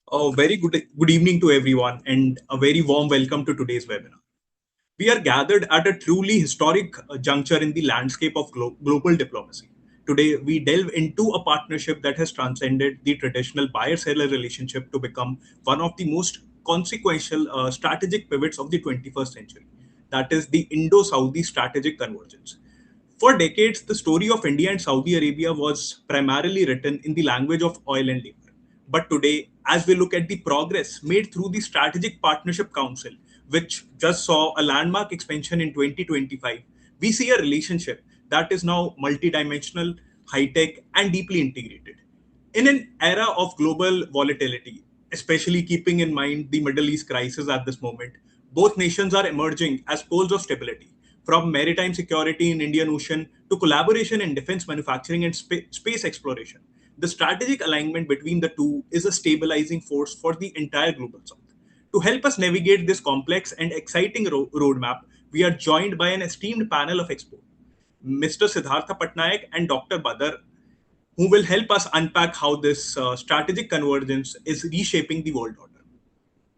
A very good evening to everyone, and a very warm welcome to today's webinar. We are gathered at a truly historic juncture in the landscape of global diplomacy. Today, we delve into a partnership that has transcended the traditional buyer-seller relationship to become one of the most consequential strategic pivots of the 21st century. That is the Indo-Saudi Strategic Convergence. For decades, the story of India and Saudi Arabia was primarily written in the language of oil and labor. But today, as we look at the progress made through the Strategic Partnership Council, which just saw a landmark expansion in 2025, we see a relationship that is now multidimensional, high tech, and deeply integrated. In an era of global volatility, especially keeping in mind the Middle East crisis at this moment, both nations are emerging as poles of stability, from maritime security in Indian Ocean to collaboration in defense manufacturing and space exploration. The strategic alignment between the two is a stabilizing force for the entire global south. To help us navigate this complex and exciting roadmap, we are joined by an esteemed panel of experts, Mr. Siddhartha Patnaik and Dr. Badar, who will help us unpack how this strategic convergence is reshaping the world order.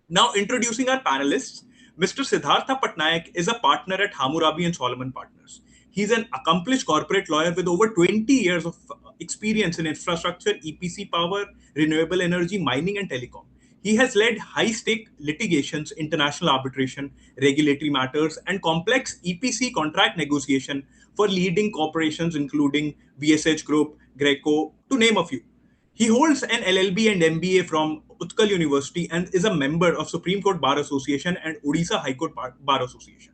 Now, introducing our panelists, Mr. Siddhartha Patnaik is a partner at Hammurabi and Solomon Partners. He's an accomplished corporate lawyer with over 20 years of experience in infrastructure, EPC power, renewable energy, mining, and telecom. He has led high stake litigations, international arbitration, regulatory matters, and complex EPC contract negotiation for leading corporations including VSH Group, Greco, to name a few. He holds an LLB and MBA from Utkal University and is a member of Supreme Court Bar Association and Odisha High Court Bar Association.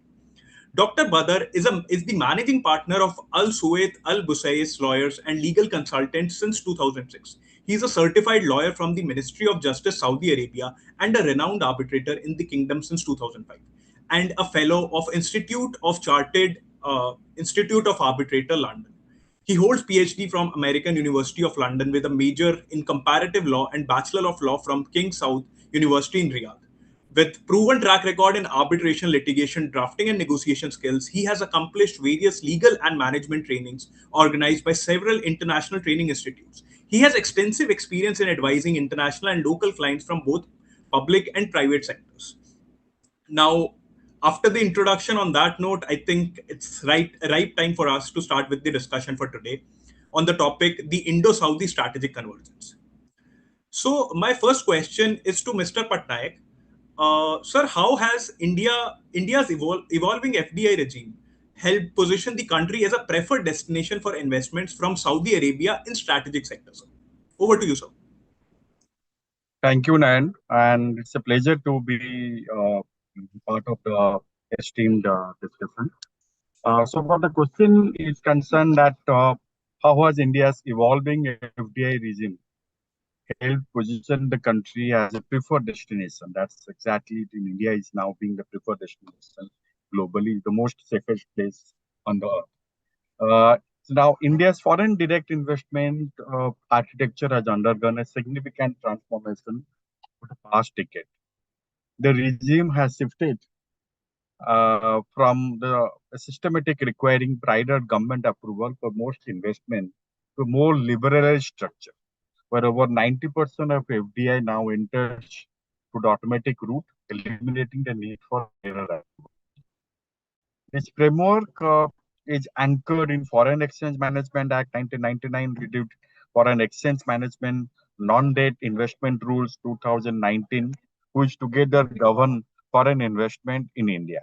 Dr. Badar is the managing partner of AlBusaiyes lawyers and legal consultant since 2006. He is a certified lawyer from the Ministry of Justice, Saudi Arabia, and a renowned arbitrator in the kingdom since 2005, and a fellow of Institute of Arbitrator, London. He holds PhD from American University of London with a major in comparative law and Bachelor of Law from King Saud University in Riyadh. With proven track record in arbitration, litigation, drafting, and negotiation skills, he has accomplished various legal and management trainings organized by several international training institutes. He has extensive experience in advising international and local clients from both public and private sectors. Now, after the introduction on that note, I think it's right time for us to start with the discussion for today on the topic the Indo-Saudi Strategic Convergence. So, my first question is to Mr. Patnaik. Sir, how has India's evolving FDI regime helped position the country as a preferred destination for investments from Saudi Arabia in strategic sectors? Over to you, sir. Thank you, Nayan, and it's a pleasure to be part of the esteemed discussion. So, for the question is concerned that how has India's evolving FDI regime helped position the country as a preferred destination? That's exactly it. In India is now being the preferred destination globally, the most safest place on the earth. So now, India's foreign direct investment architecture has undergone a significant transformation over the past decade. The regime has shifted from the systematic requiring prior government approval for most investment to more liberalized structure, where over 90% of FDI now enters to the automatic route, eliminating the need for prior approval. This framework is anchored in Foreign Exchange Management Act 1999, reviewed Foreign Exchange Management Non-Debt Investment Rules 2019, which together govern foreign investment in India.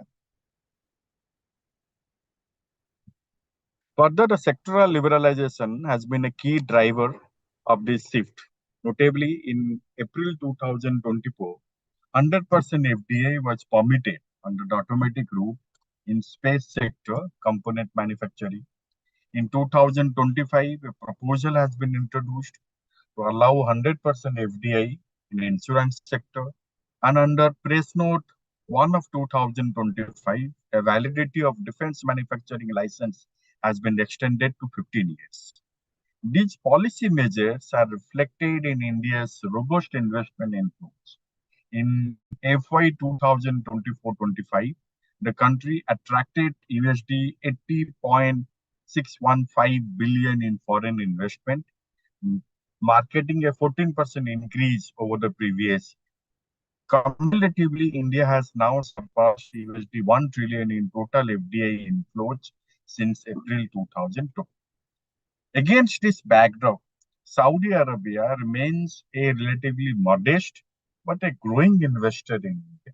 Further, the sectoral liberalization has been a key driver of this shift. Notably, in April 2024, 100% FDI was permitted under the automatic route in space sector component manufacturing. In 2025, a proposal has been introduced to allow 100% FDI in insurance sector, and under Press Note 1 of 2025, a validity of defense manufacturing license has been extended to 15 years. These policy measures are reflected in India's robust investment inflows. In FY 2024-25, the country attracted USD 80.615 billion in foreign investment, marking a 14% increase over the previous. Cumulatively, India has now surpassed $1 trillion in total FDI inflows since April 2002. Against this backdrop, Saudi Arabia remains a relatively modest but a growing investor in India,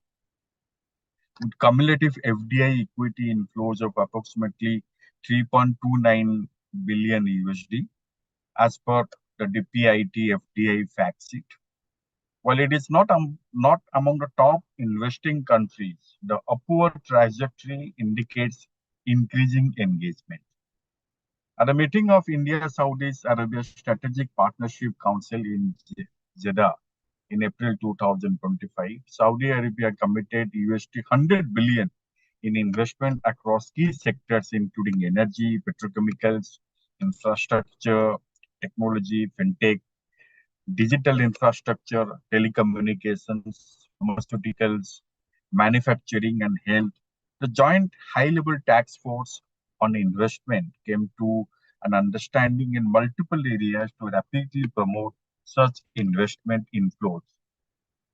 with cumulative FDI equity inflows of approximately 3.29 billion USD as per the DPIT FDI fact sheet. While it is not among the top investing countries, the upward trajectory indicates increasing engagement. At a meeting of India-Saudi Arabia Strategic Partnership Council in Jeddah in April 2025, Saudi Arabia committed $100 billion in investment across key sectors including energy, petrochemicals, infrastructure, technology, fintech, digital infrastructure, telecommunications, pharmaceuticals, manufacturing, and health. The joint high-level task force on investment came to an understanding in multiple areas to rapidly promote such investment inflows.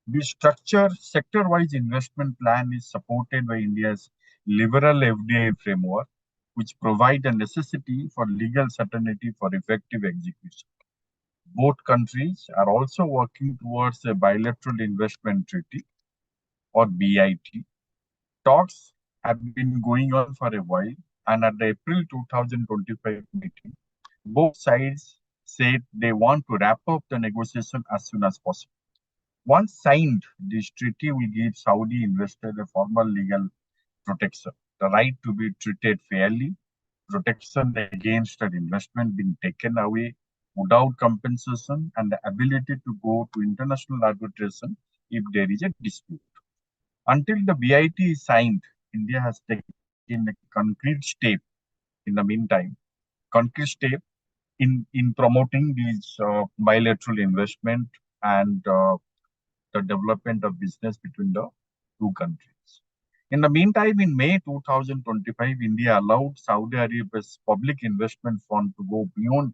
The structure sector-wise investment plan is supported by India's liberal FDI framework, which provide the necessity for legal certainty for effective execution. Both countries are also working towards a bilateral investment treaty or BIT. Talks have been going on for a while, and at the April 2025 meeting, both sides said they want to wrap up the negotiation as soon as possible. Once signed, this treaty will give Saudi investors a formal legal protection, the right to be treated fairly, protection against an investment being taken away without compensation, and the ability to go to international arbitration if there is a dispute. Until the BIT is signed, India has taken a concrete step in the meantime, concrete step in promoting these bilateral investment and the development of business between the two countries. In the meantime, in May 2025, India allowed Saudi Arabia's public investment fund to go beyond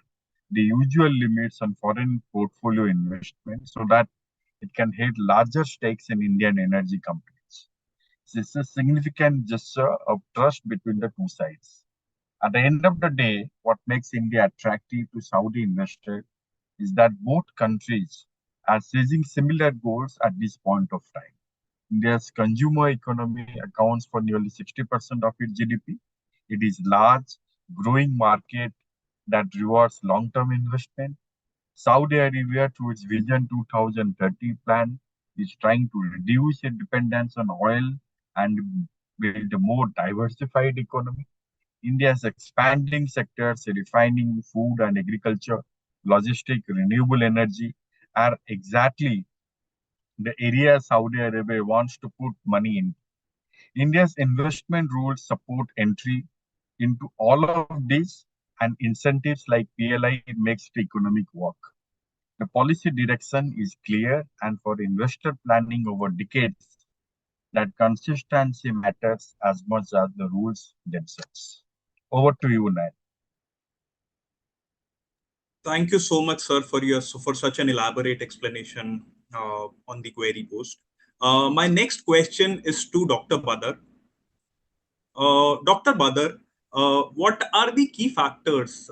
the usual limits on foreign portfolio investment so that it can hold larger stakes in Indian energy companies. This is a significant gesture of trust between the two sides. At the end of the day, what makes India attractive to Saudi investors is that both countries are seizing similar goals at this point of time. India's consumer economy accounts for nearly 60% of its GDP. It is large, growing market that rewards long-term investment. Saudi Arabia, through its Vision 2030 plan, is trying to reduce its dependence on oil and build a more diversified economy. India's expanding sectors, refining, food and agriculture, logistics, renewable energy, are exactly the areas Saudi Arabia wants to put money in. India's investment rules support entry into all of these, and incentives like PLI makes the economic work. The policy direction is clear, and for investor planning over decades, that consistency matters as much as the rules themselves. Over to you, Nayan. Thank you so much, sir, for such an elaborate explanation on the query post. My next question is to Dr. Badar. Dr. Badar, what are the key factors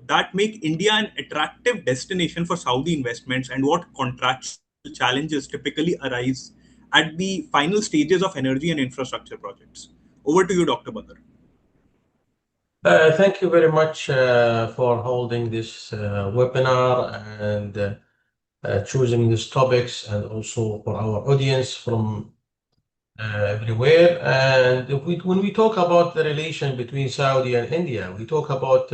that make India an attractive destination for Saudi investments, and what contractual challenges typically arise at the final stages of energy and infrastructure projects? Over to you, Dr. Badar. Thank you very much for holding this webinar and choosing these topics, and also for our audience from everywhere. And when we talk about the relation between Saudi and India, we talk about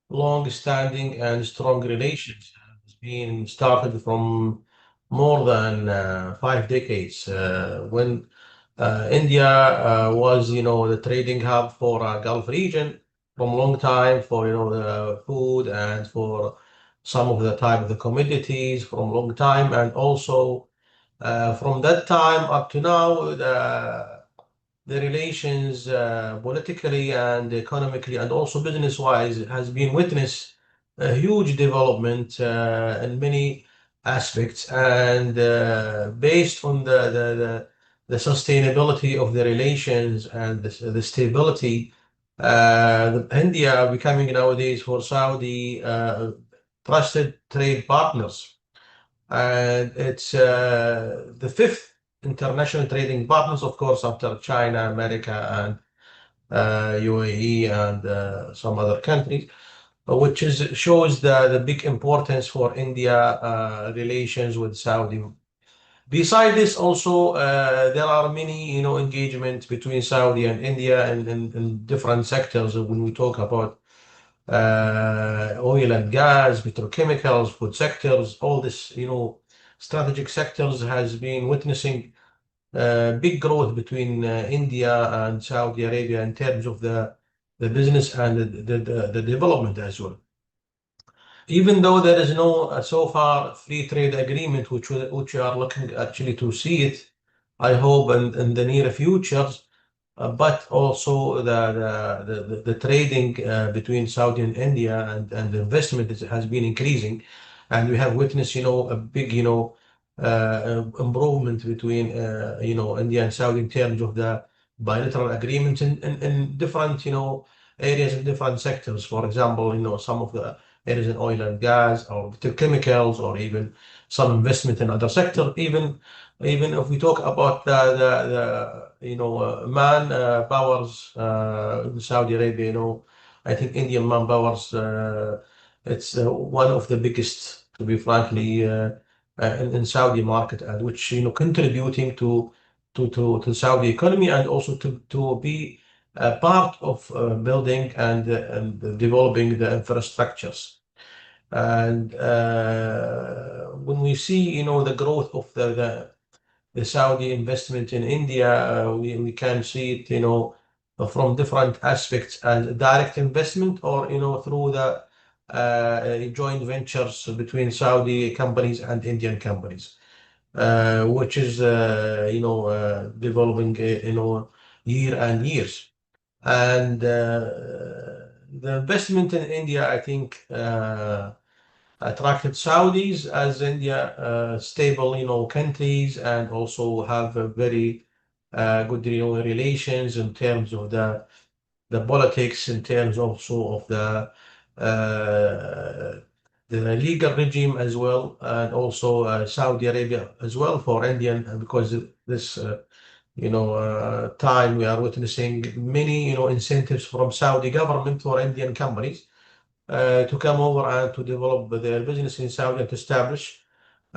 long-standing and strong relations. It's been started from more than 5 decades when India was, the trading hub for Gulf region from long time for, the food and for some of the type of the commodities from long time. And also from that time up to now, the relations politically and economically and also business-wise has been witness a huge development in many aspects, and based on the sustainability of the relations and the stability, India becoming nowadays for Saudi trusted trade partners, and it's the fifth international trading partners, of course, after China, America, and UAE, and some other countries, which shows the big importance for India relations with Saudi. Beside this, also there are many, engagements between Saudi and India in different sectors. When we talk about oil and gas, petrochemicals, food sectors, all this, strategic sectors has been witnessing big growth between India and Saudi Arabia in terms of the business and the development as well. Even though there is no so far free trade agreement, which we are looking actually to see it, I hope in the near future, but also the trading between Saudi and India and the investment has been increasing, and we have witnessed, a big, improvement between, India and Saudi in terms of the bilateral agreements in different, areas in different sectors. For example, some of the areas in oil and gas or petrochemicals, or even some investment in other sectors. Even if we talk about the man powers in Saudi Arabia, I think Indian man powers, it's one of the biggest, to be frankly, in Saudi market, and which contributing to Saudi economy, and also to be a part of building and developing the infrastructures. And when we see the growth of the Saudi investment in India, we can see it from different aspects, as direct investment, or through the joint ventures between Saudi companies and Indian companies, which is developing year and years. And the investment in India, I think, attracted Saudis, as India stable countries, and also have a very good relations in terms of the politics, in terms also of the legal regime as well, and also Saudi Arabia as well for Indian, because this time we are witnessing many incentives from Saudi government for Indian companies to come over and to develop their business in Saudi and to establish,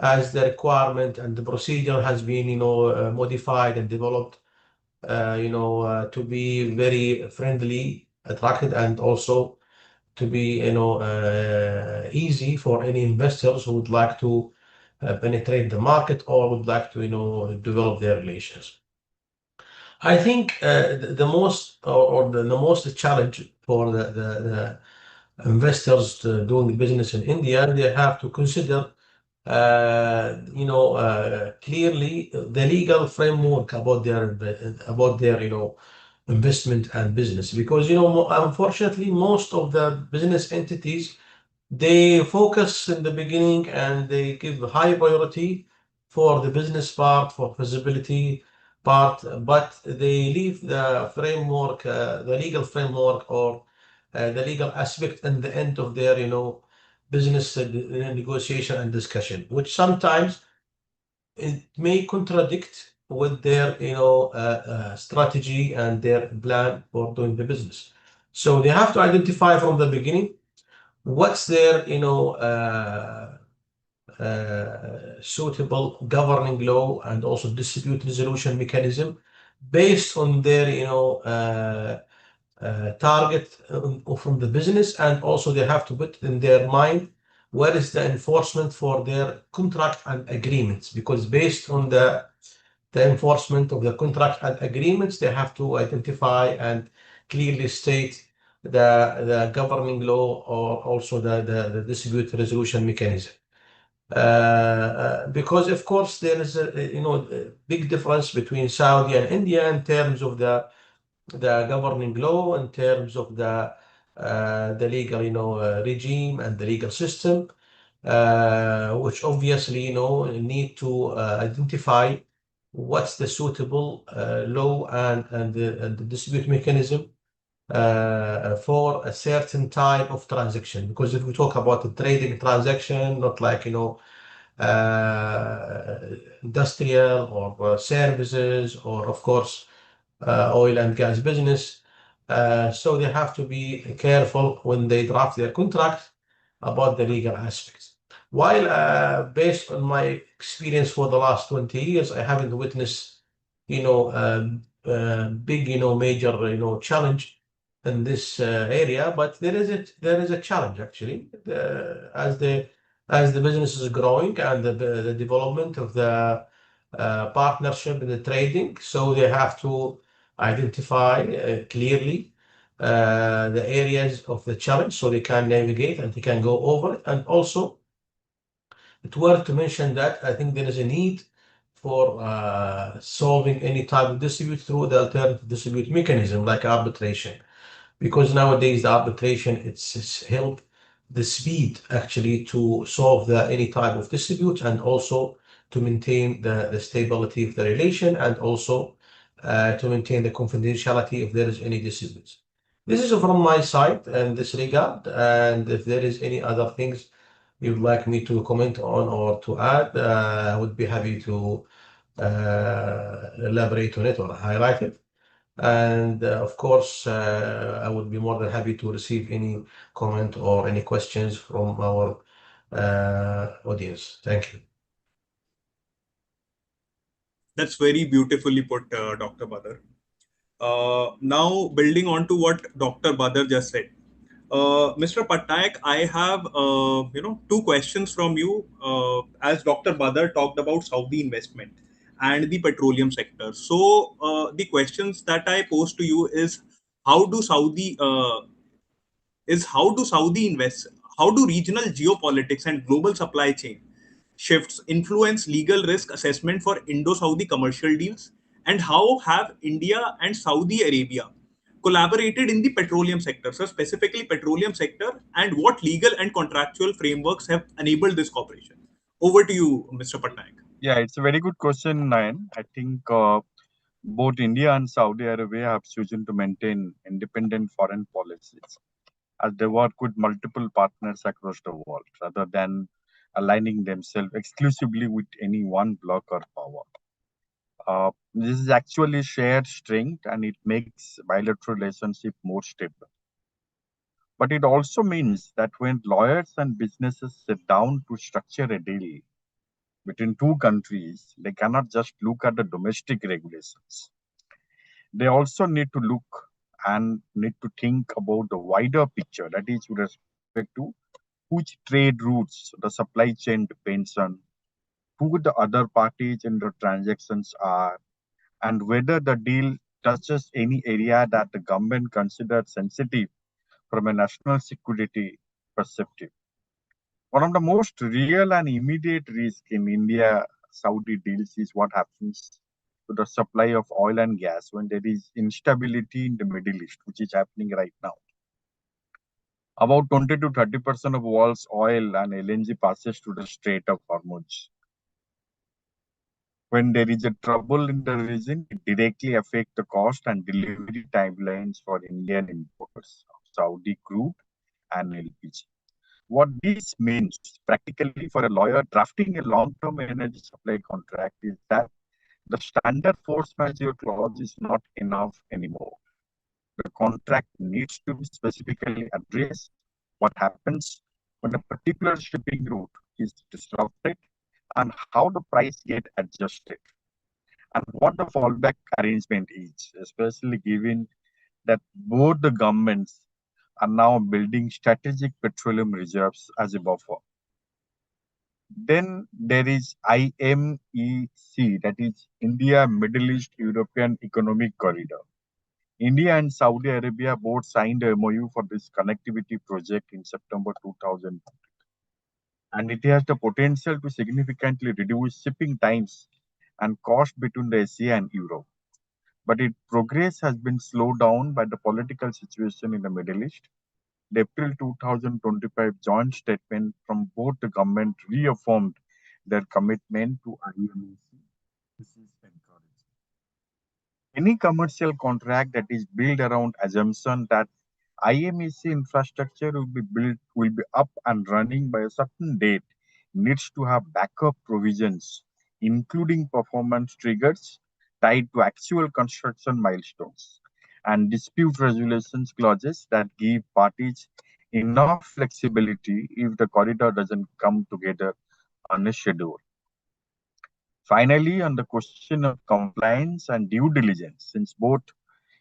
as the requirement and the procedure has been modified and developed to be very friendly, attracted, and also to be easy for any investors who would like to penetrate the market, or would like to develop their relations. I think the most, or the most challenge for the investors doing business in India, they have to consider clearly the legal framework about their investment and business, because unfortunately most of the business entities, they focus in the beginning and they give high priority for the business part, for feasibility part, but they leave the framework, the legal framework, or the legal aspect in the end of their business negotiation and discussion, which sometimes it may contradict with their strategy and their plan for doing the business. So they have to identify from the beginning what's their suitable governing law, and also dispute resolution mechanism based on their target from the business, and also they have to put in their mind where is the enforcement for their contract and agreements, because based on the enforcement of the contract and agreements, they have to identify and clearly state the governing law, or also the dispute resolution mechanism. Because of course there is a big difference between Saudi and India in terms of the governing law, in terms of the the legal, regime and the legal system, which obviously, need to identify what's the suitable law and the dispute mechanism for a certain type of transaction. Because if we talk about a trading transaction, not like, industrial or services, or of course, oil and gas business. So they have to be careful when they draft their contract about the legal aspects. While based on my experience for the last 20 years, I haven't witnessed, big, major, challenge in this area, but there is a challenge actually as the business is growing and the development of the partnership in the trading. So they have to identify clearly the areas of the challenge so they can navigate and they can go over it. And also, it's worth to mention that I think there is a need for solving any type of dispute through the alternative dispute mechanism like arbitration, because nowadays the arbitration it's help the speed actually to solve any type of dispute, and also to maintain the stability of the relation, and also to maintain the confidentiality if there is any disputes. This is from my side in this regard, and if there is any other things you'd like me to comment on or to add, I would be happy to elaborate on it or highlight it. And of course, I would be more than happy to receive any comment or any questions from our audience. Thank you. That's very beautifully put, Dr. Badr. Now, building on to what Dr. Badr just said, Mr. Patnaik, I have two questions from you. As Dr. Badr talked about Saudi investment and the petroleum sector, so the questions that I pose to you is how do Saudi invest? How do regional geopolitics and global supply chain shifts influence legal risk assessment for Indo-Saudi commercial deals? And how have India and Saudi Arabia collaborated in the petroleum sector, so specifically petroleum sector, and what legal and contractual frameworks have enabled this cooperation? Over to you, Mr. Patnaik. Yeah, it's a very good question, Nayan. I think both India and Saudi Arabia have chosen to maintain independent foreign policies as they work with multiple partners across the world rather than aligning themselves exclusively with any one bloc or power. This is actually shared strength and it makes bilateral relationship more stable. But it also means that when lawyers and businesses sit down to structure a deal between two countries, they cannot just look at the domestic regulations. They also need to look and need to think about the wider picture, that is with respect to which trade routes the supply chain depends on, who the other parties in the transactions are, and whether the deal touches any area that the government considers sensitive from a national security perspective. One of the most real and immediate risks in India Saudi deals is what happens to the supply of oil and gas when there is instability in the Middle East, which is happening right now. About 20 to 30% of world's oil and LNG passes through the Strait of Hormuz. When there is a trouble in the region, it directly affects the cost and delivery timelines for Indian importers of Saudi crude and LPG. What this means practically for a lawyer drafting a long-term energy supply contract is that the standard force majeure clause is not enough anymore. The contract needs to be specifically address what happens when a particular shipping route is disrupted and how the price get adjusted and what the fallback arrangement is, especially given that both the governments are now building strategic petroleum reserves as a buffer. Then there is IMEC, that is India Middle East European Economic Corridor. India and Saudi Arabia both signed a MOU for this connectivity project in September 2000, and it has the potential to significantly reduce shipping times and cost between the Asia and Europe. But its progress has been slowed down by the political situation in the Middle East The April 2025 joint statement from both the government reaffirmed their commitment to IMEC. This is encouraging. Any commercial contract that is built around assumption that IMEC infrastructure will be up and running by a certain date needs to have backup provisions, including performance triggers tied to actual construction milestones and dispute resolutions clauses that give parties enough flexibility if the corridor doesn't come together on a schedule. Finally, on the question of compliance and due diligence, since both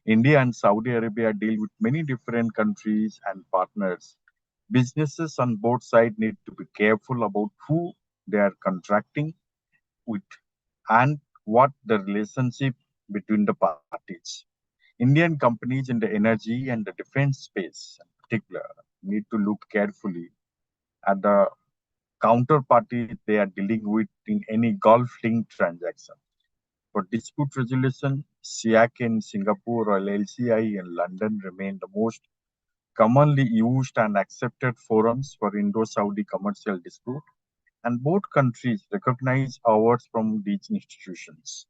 India and Saudi Arabia deal with many different countries and partners, businesses on both sides need to be careful about who they are contracting with and what the relationship between the parties. Indian companies in the energy and the defense space, in particular, need to look carefully at the counterparty they are dealing with in any Gulf linked transaction. For dispute resolution, SIAC in Singapore or LCI in London remain the most commonly used and accepted forums for Indo-Saudi commercial dispute, and both countries recognize awards from these institutions.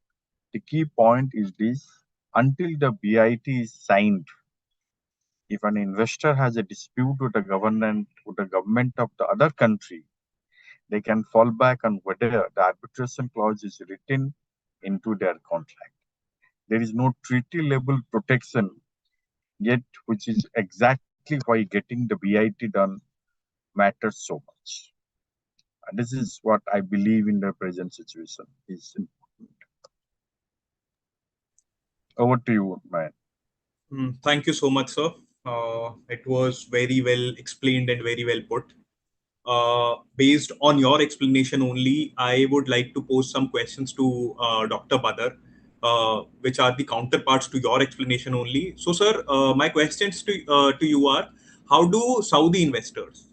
The key point is this: until the BIT is signed, if an investor has a dispute with the government of the other country, they can fall back on whether the arbitration clause is written into their contract. There is no treaty level protection yet, which is exactly why getting the BIT done matters so much. And this is what I believe in the present situation is important. Over to you, man. Thank you so much, sir. It was very well explained and very well put. Based on your explanation only, I would like to pose some questions to Dr. Badar, which are the counterparts to your explanation only. So, sir, my questions to you are: how do Saudi investors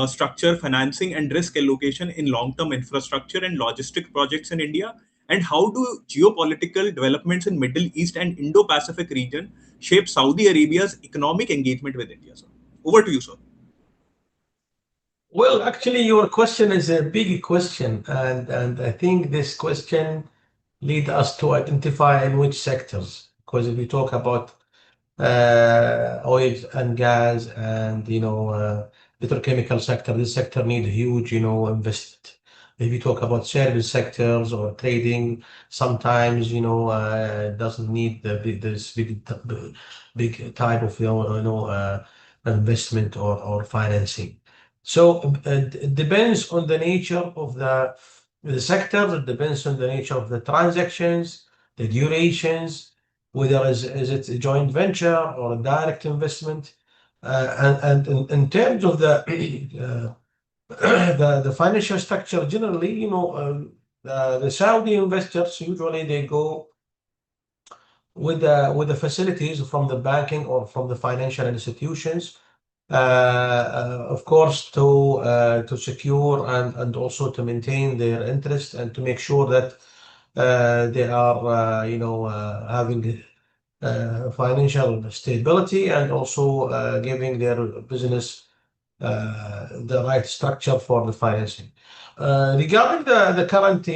structure financing and risk allocation in long-term infrastructure and logistic projects in India? And how do geopolitical developments in Middle East and Indo-Pacific region shape Saudi Arabia's economic engagement with India, sir? Over to you, sir. Well, actually, your question is a big question, and I think this question lead us to identify in which sectors. Because if we talk about oil and gas and petrochemical sector, this sector need huge investment. If you talk about service sectors or trading, sometimes doesn't need this big type of investment or financing. So it depends on the nature of the sector. It depends on the nature of the transactions, the durations, whether is it a joint venture or a direct investment. And in terms of the the financial structure, generally, the Saudi investors usually they go with the facilities from the banking or from the financial institutions, of course, to secure and also to maintain their interest and to make sure that they are having financial stability and also giving their business the right structure for the financing. Regarding the current,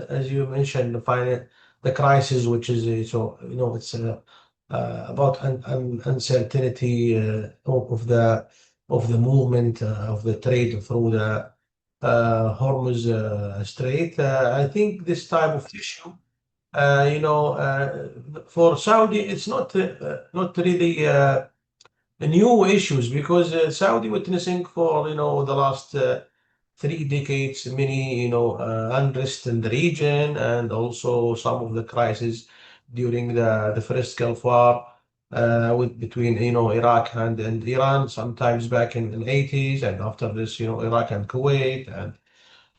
as you mentioned, the crisis, which is it's about uncertainty of the movement of the trade through the Hormuz Strait. I think this type of issue, for Saudi, it's not really new issues because Saudi witnessing for the last 3 decades many unrest in the region and also some of the crises during the first Gulf War between Iraq and Iran, sometimes back in the 80s, and after this Iraq and Kuwait and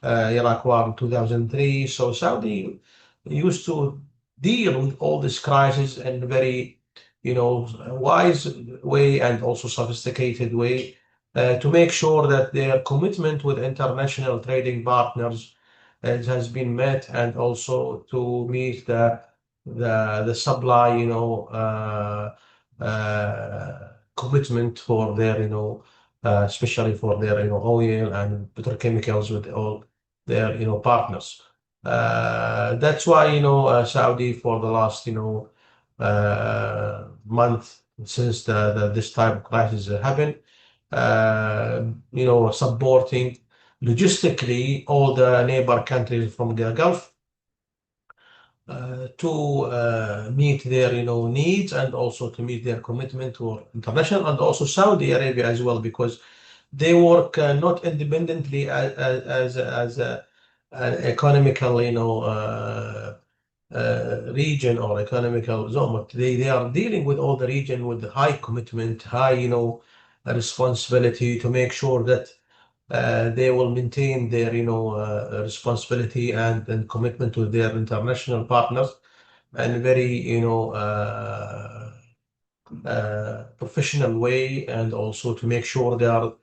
Iraq War in 2003. So Saudi used to deal with all this crisis in a very, wise way and also sophisticated way to make sure that their commitment with international trading partners has been met and also to meet the supply, commitment for their, especially for their, oil and petrochemicals with all their, partners. That's why, Saudi for the last, month since this type of crisis happened, supporting logistically all the neighbor countries from the Gulf to meet their needs and also to meet their commitment to international and also Saudi Arabia as well, because they work not independently as an economical region or economical zone, but they are dealing with all the region with high commitment, high responsibility to make sure that they will maintain their responsibility and commitment to their international partners and very professional way, and also to make sure they are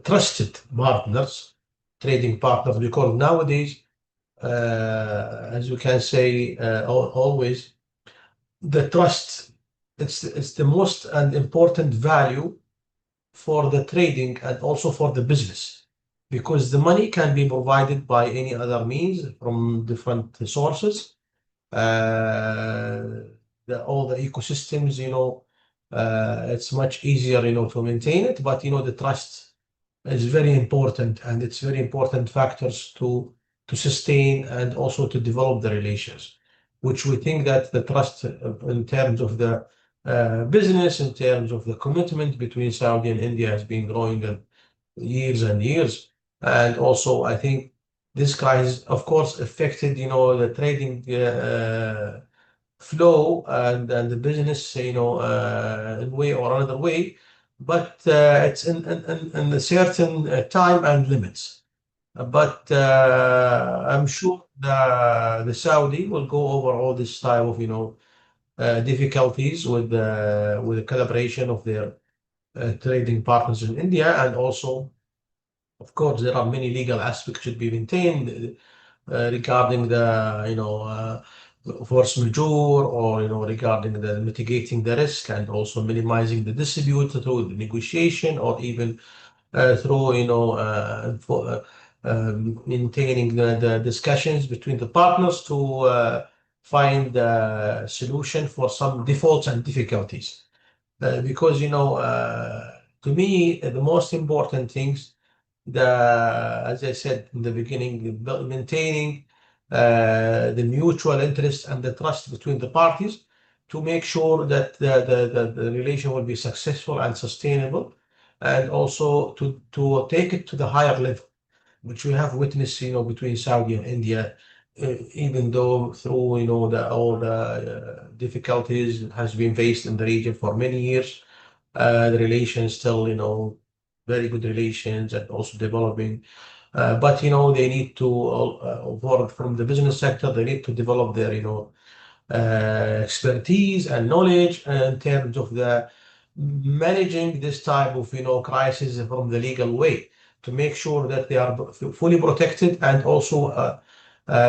trusted partners, trading partners, because nowadays, as we can say always, the trust, it's the most and important value for the trading and also for the business, because the money can be provided by any other means from different sources. All the ecosystems, it's much easier, to maintain it, but the trust is very important, and it's very important factors to sustain and also to develop the relations, which we think that the trust in terms of the business, in terms of the commitment between Saudi and India has been growing years and years. And also, I think this crisis, of course, affected, the trading flow and the business, in a way or another way, but it's in a certain time and limits. But I'm sure the Saudi will go over all this type of, difficulties with the collaboration of their trading partners in India. And also, of course, there are many legal aspects should be maintained regarding the, force majeure, or, regarding the mitigating the risk and also minimizing the dispute through the negotiation, or even through, maintaining the discussions between the partners to find a solution for some defaults and difficulties. Because, to me, the most important things, as I said in the beginning, maintaining the mutual interest and the trust between the parties to make sure that the relation will be successful and sustainable, and also to take it to the higher level, which we have witnessed, between Saudi and India, even though through, all the difficulties has been faced in the region for many years, the relations still, very good relations and also developing. But, they need to, from the business sector, they need to develop their, expertise and knowledge in terms of the managing this type of, crisis from the legal way, to make sure that they are fully protected, and also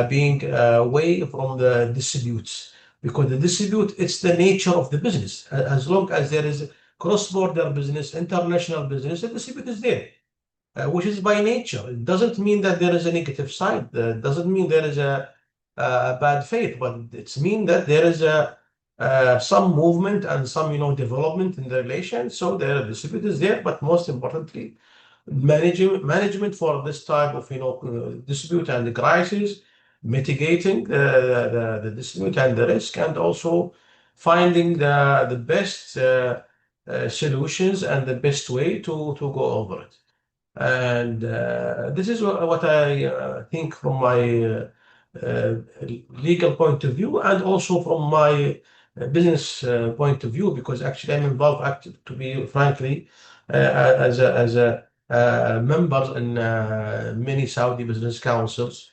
being away from the disputes, because the dispute, it's the nature of the business. As long as there is cross-border business, international business, the dispute is there, which is by nature. It doesn't mean that there is a negative side. It doesn't mean there is a bad faith, but it's mean that there is some movement and some, development in the relation. So the dispute is there, but most importantly, management for this type of, dispute and the crisis, mitigating the dispute and the risk, and also finding the best solutions and the best way to go over it. And this is what I think from my legal point of view, and also from my business point of view, because actually I'm involved, to be frankly, as a member in many Saudi business councils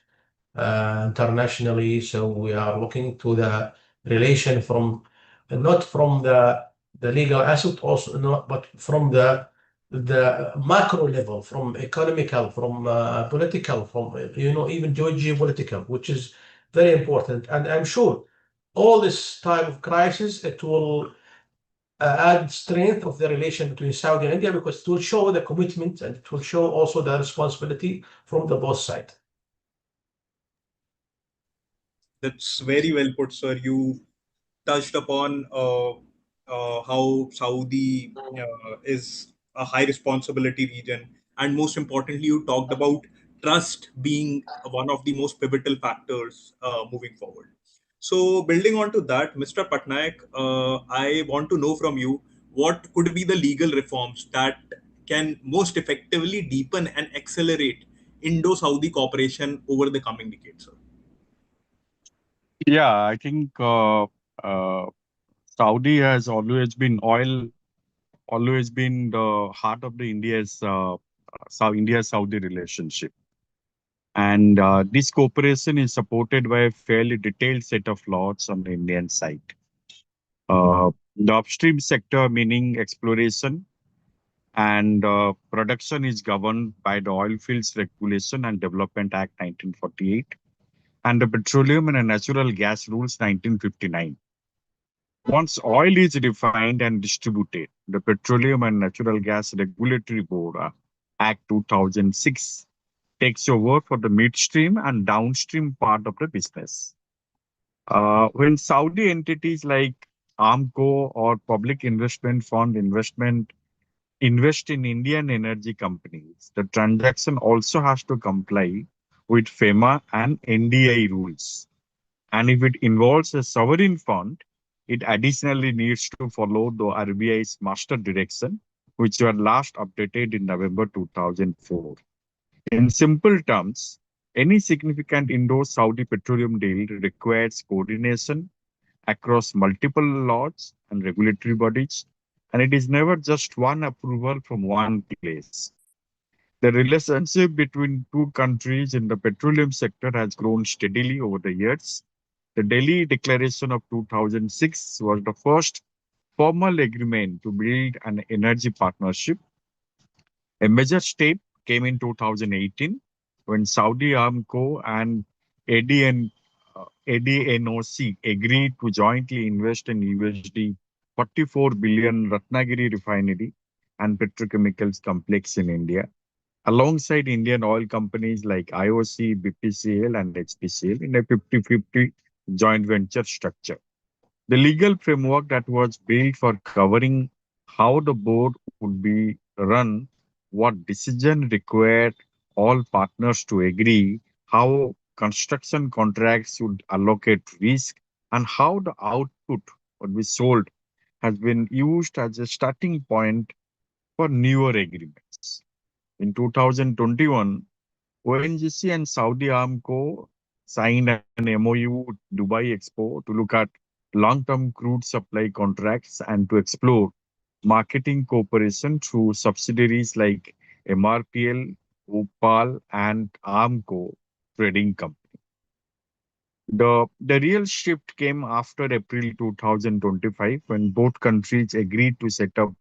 internationally. So we are looking to the relation from, not from the legal aspect also, not, but from the macro level, from economical, from political, from, even geopolitical, which is very important. And I'm sure all this type of crisis, it will add strength of the relation between Saudi and India, because it will show the commitment and it will show also the responsibility from the both sides. That's very well put, sir. You touched upon how Saudi is a high responsibility region, and most importantly, you talked about trust being one of the most pivotal factors moving forward. So, building on to that, Mr. Patnaik, I want to know from you what could be the legal reforms that can most effectively deepen and accelerate Indo-Saudi cooperation over the coming decades, sir. Yeah, I think uh, Saudi has always been the heart of the India Saudi relationship, and this cooperation is supported by a fairly detailed set of laws on the Indian side. The upstream sector, meaning exploration and production, is governed by the Oilfields Regulation and Development Act 1948 and the Petroleum and Natural Gas Rules 1959. Once oil is refined and distributed, the Petroleum and Natural Gas Regulatory Board Act 2006 takes over for the midstream and downstream part of the business. When Saudi entities like Armco or Public Investment Fund invest in Indian energy companies, the transaction also has to comply with FEMA and NDI rules. And if it involves a sovereign fund, it additionally needs to follow the RBI's master direction, which were last updated in November 2004. In simple terms, any significant Indo-Saudi petroleum deal requires coordination across multiple laws and regulatory bodies, and it is never just one approval from one place. The relationship between two countries in the petroleum sector has grown steadily over the years. The Delhi Declaration of 2006 was the first formal agreement to build an energy partnership. A major step came in 2018 when Saudi Aramco and ADN, ADNOC agreed to jointly invest in USD 44 billion Ratnagiri refinery and petrochemicals complex in India, alongside Indian oil companies like IOC, BPCL, and HPCL in a 50-50 joint venture structure. The legal framework that was built for covering how the board would be run, what decision required all partners to agree, how construction contracts would allocate risk, and how the output would be sold has been used as a starting point for newer agreements. In 2021, ONGC and Saudi Aramco signed an MOU with Dubai Expo to look at long-term crude supply contracts and to explore marketing cooperation through subsidiaries like MRPL, Opal, and Aramco Trading Company. The real shift came after April 2025 when both countries agreed to set up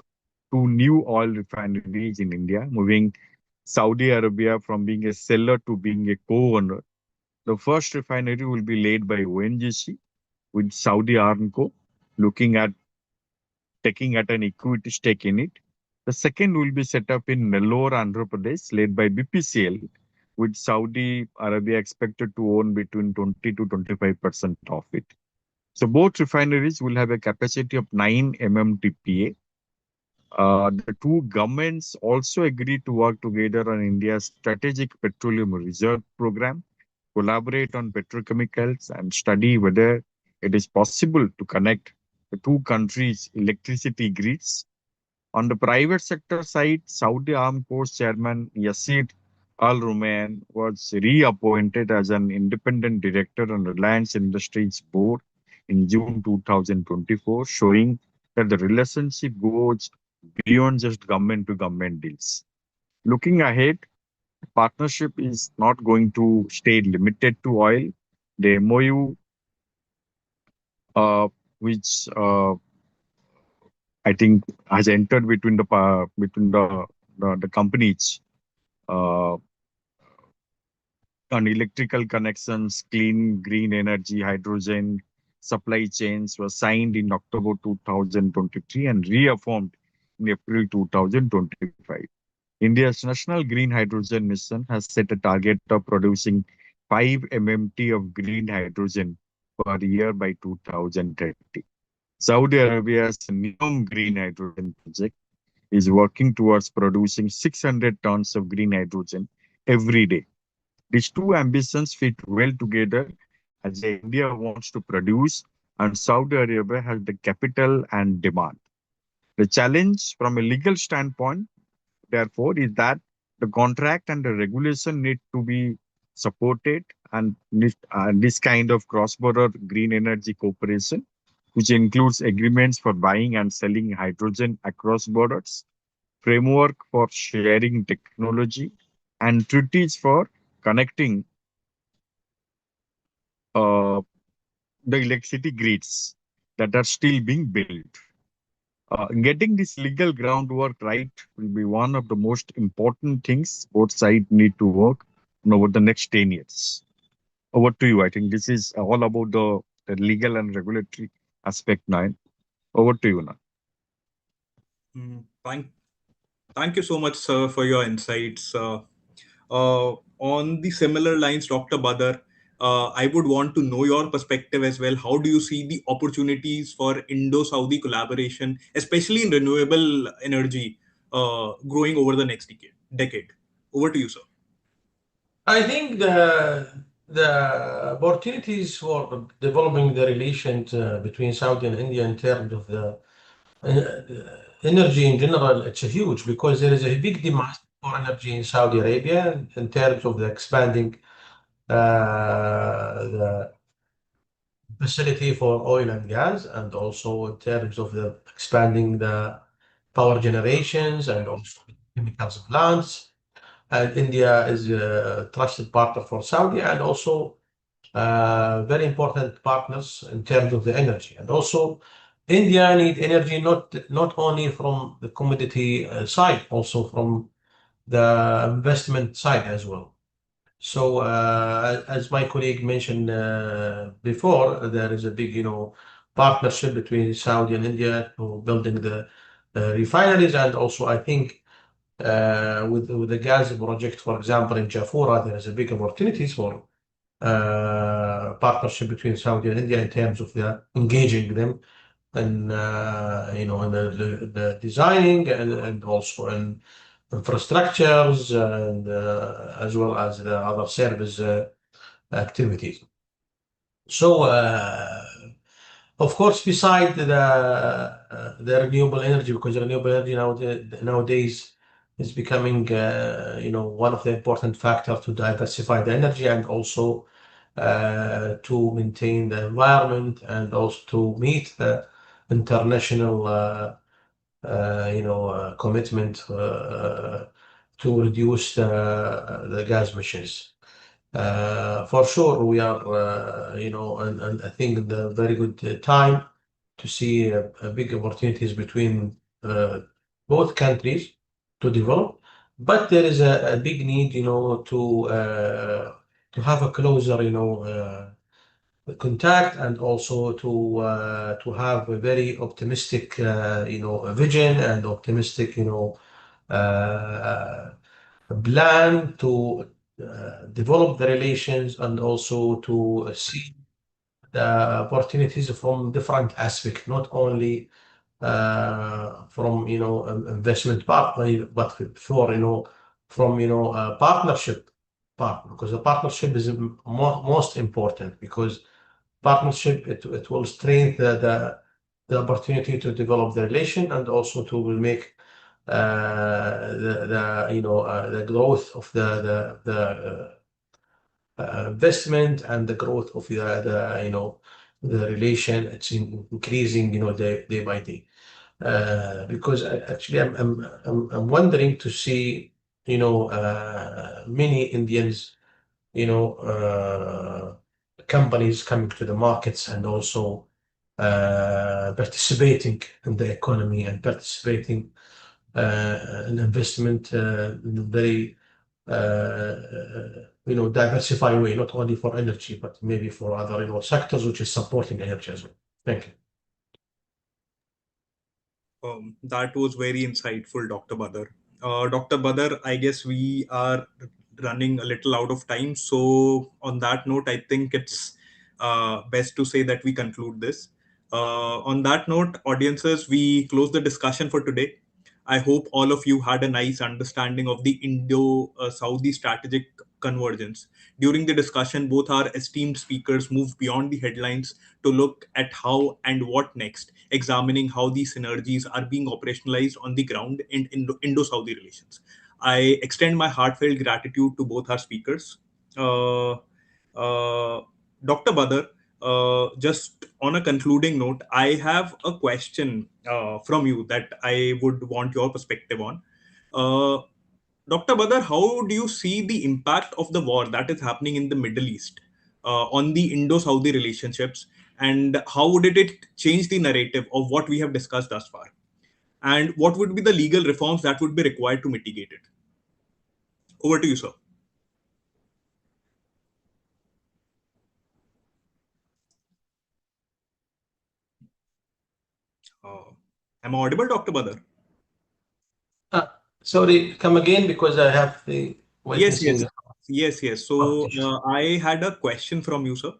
two new oil refineries in India, moving Saudi Arabia from being a seller to being a co-owner. The first refinery will be led by ONGC with Saudi Aramco looking at taking at an equity stake in it. The second will be set up in Nellore, Andhra Pradesh, led by BPCL, with Saudi Arabia expected to own between 20 to 25% of it. So both refineries will have a capacity of 9 MMTPA. The two governments also agreed to work together on India's strategic petroleum reserve program, collaborate on petrochemicals, and study whether it is possible to connect the two countries' electricity grids. On the private sector side, Saudi Aramco's chairman Yassid Al Rumayyan was reappointed as an independent director on Reliance Industries board in June 2024, showing that the relationship goes beyond just government to government deals. Looking ahead, partnership is not going to stay limited to oil. The MOU, uh, which I think has entered between the companies uh, on electrical connections, clean green energy, hydrogen, supply chains was signed in October 2023 and reaffirmed in April 2025. India's National Green Hydrogen Mission has set a target of producing 5 MMT of green hydrogen per year by 2030. Saudi Arabia's Neom Green Hydrogen Project is working towards producing 600 tons of green hydrogen every day. These two ambitions fit well together as India wants to produce and Saudi Arabia has the capital and demand. The challenge from a legal standpoint, therefore, is that the contract and the regulation need to be supported and this kind of cross-border green energy cooperation, which includes agreements for buying and selling hydrogen across borders, framework for sharing technology, and treaties for connecting uh, the electricity grids that are still being built. Getting this legal groundwork right will be one of the most important things both sides need to work on over the next 10 years. Over to you. I think this is all about the legal and regulatory aspect now. Over to you now. Mm, thank you so much, sir, for your insights. On the similar lines, Dr. Badar, I would want to know your perspective as well. How do you see the opportunities for Indo-Saudi collaboration, especially in renewable energy, growing over the next decade? Over to you, sir. I think the opportunities for developing the relations between Saudi and India in terms of the energy in general, it's a huge because there is a big demand for energy in Saudi Arabia in terms of the expanding the facility for oil and gas, and also in terms of the expanding the power generations and also chemicals plants. And India is a trusted partner for Saudi and also very important partners in terms of the energy. And also, India need energy not only from the commodity side, also from the investment side as well. So, as my colleague mentioned before, there is a big, partnership between Saudi and India to building the refineries, and also I think with the gas project, for example, in Jafurah, there is a big opportunities for partnership between Saudi and India in terms of the engaging them and in the designing and also in infrastructures and as well as the other service activities. So, of course, beside the renewable energy, because renewable energy nowadays is becoming, one of the important factors to diversify the energy and also to maintain the environment and also to meet the international, commitment to reduce the gas emissions. For sure, we are, and I think the very good time to see big opportunities between both countries to develop. But there is a big need, to have a closer, contact and also to have a very optimistic, vision and optimistic, uh, plan to develop the relations and also to see the opportunities from different aspects, not only from investment part, but for from partnership part, because the partnership is most important because partnership it will strengthen the opportunity to develop the relation and also to will make the growth of the investment and the growth of the relation. It's increasing day by day. Because actually I'm wondering to see many Indians companies coming to the markets and also participating in the economy and participating in investment in a very diversify way, not only for energy, but maybe for other, sectors which is supporting energy as well. Thank you. That was very insightful, Dr. Badar. Dr. Badar, I guess we are running a little out of time. So, on that note, I think it's best to say that we conclude this. On that note, audiences, we close the discussion for today. I hope all of you had a nice understanding of the Indo-Saudi Strategic Convergence. During the discussion, both our esteemed speakers moved beyond the headlines to look at how and what next, examining how these synergies are being operationalized on the ground in Indo-Saudi relations. I extend my heartfelt gratitude to both our speakers. Uh, Dr. Badar, just on a concluding note, I have a question from you that I would want your perspective on. Uh, Dr. Badar, how do you see the impact of the war that is happening in the Middle East on the Indo-Saudi relationships, and how would it change the narrative of what we have discussed thus far? And what would be the legal reforms that would be required to mitigate it? Over to you, sir. Uh, am I audible, Dr. Badar? Sorry, come again because I have the Yes, witnessing. yes, yes, yes. So I had a question from you, sir,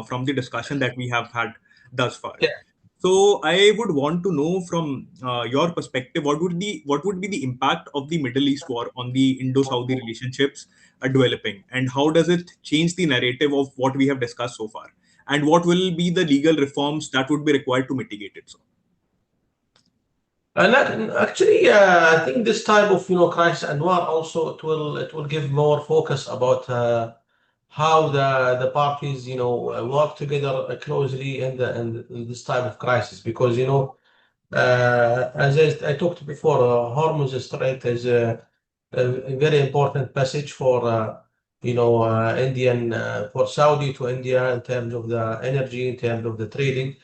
from the discussion that we have had thus far. Yeah. So I would want to know from your perspective, what would be the impact of the Middle East war on the Indo-Saudi relationships developing, and how does it change the narrative of what we have discussed so far, and what will be the legal reforms that would be required to mitigate it? So, Actually, I think this type of crisis and war also it will give more focus about how the parties work together closely in this type of crisis, because as I talked before, Hormuz Strait is a very important passage for Indian for Saudi to India in terms of the energy, in terms of the trading.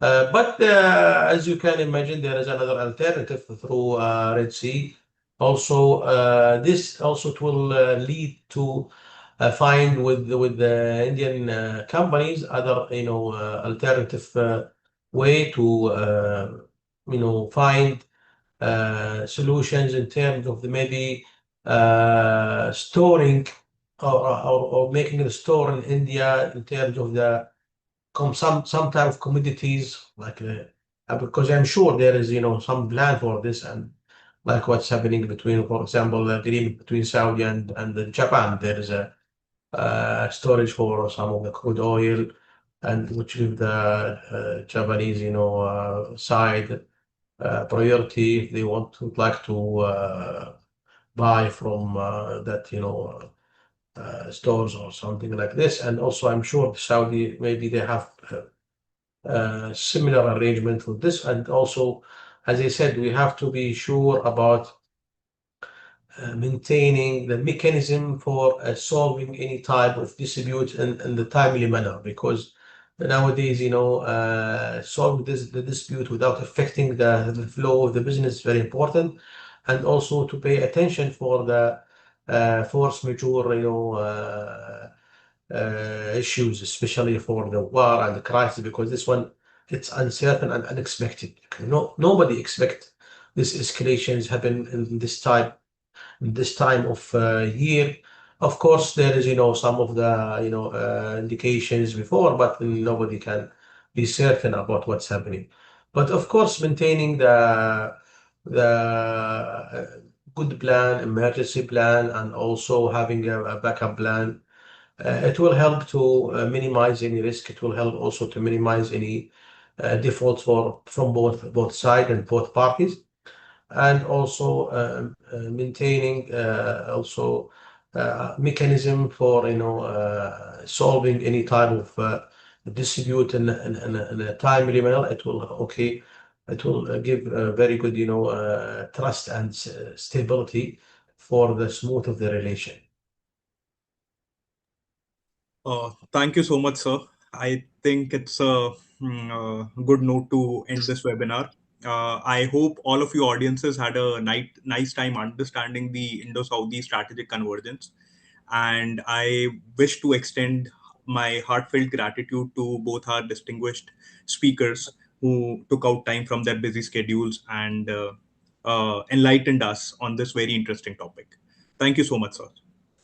But as you can imagine, there is another alternative through Red Sea. Also, this also it will lead to find with the Indian companies other alternative way to find solutions in terms of the maybe storing or making a store in India in terms of the some type of commodities like because I'm sure there is some plan for this, and like what's happening between, for example, the agreement between Saudi and Japan. There is a storage for some of the crude oil, and which give the Japanese side priority if they would like to buy from that stores or something like this. And also, I'm sure Saudi maybe they have similar arrangement with this. And also, as I said, we have to be sure about maintaining the mechanism for solving any type of dispute in the timely manner, because nowadays, solving the dispute without affecting the flow of the business is very important, and also to pay attention for the force majeure, issues, especially for the war and the crisis, because this one it's uncertain and unexpected. No, nobody expect this escalations happen in this time of year. Of course, there is some of the indications before, but nobody can be certain about what's happening. But of course, maintaining the good plan, emergency plan, and also having a backup plan, it will help to minimize any risk. It will help also to minimize any defaults from both sides and both parties, and also maintaining also mechanism for solving any type of dispute in a timely manner. It will give a very good trust and stability for the smooth of the relation. Thank you so much, sir. I think it's a good note to end this webinar. I hope all of you audiences had a nice time understanding the Indo-Saudi strategic convergence. And I wish to extend my heartfelt gratitude to both our distinguished speakers who took out time from their busy schedules and enlightened us on this very interesting topic. Thank you so much, sir.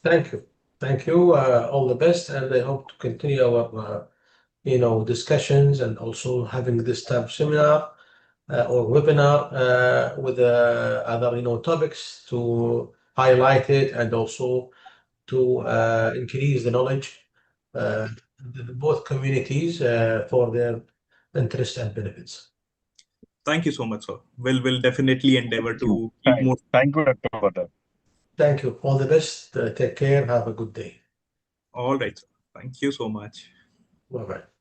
Thank you. Thank you. All the best, and I hope to continue our discussions and also having this type of seminar or webinar with other topics to highlight it and also to increase the knowledge both communities for their interest and benefits. Thank you so much, sir. We'll definitely endeavor to keep more. Thank you, Dr. for that. Thank you. All the best. Take care. Have a good day. All right, sir. Thank you so much. Bye bye.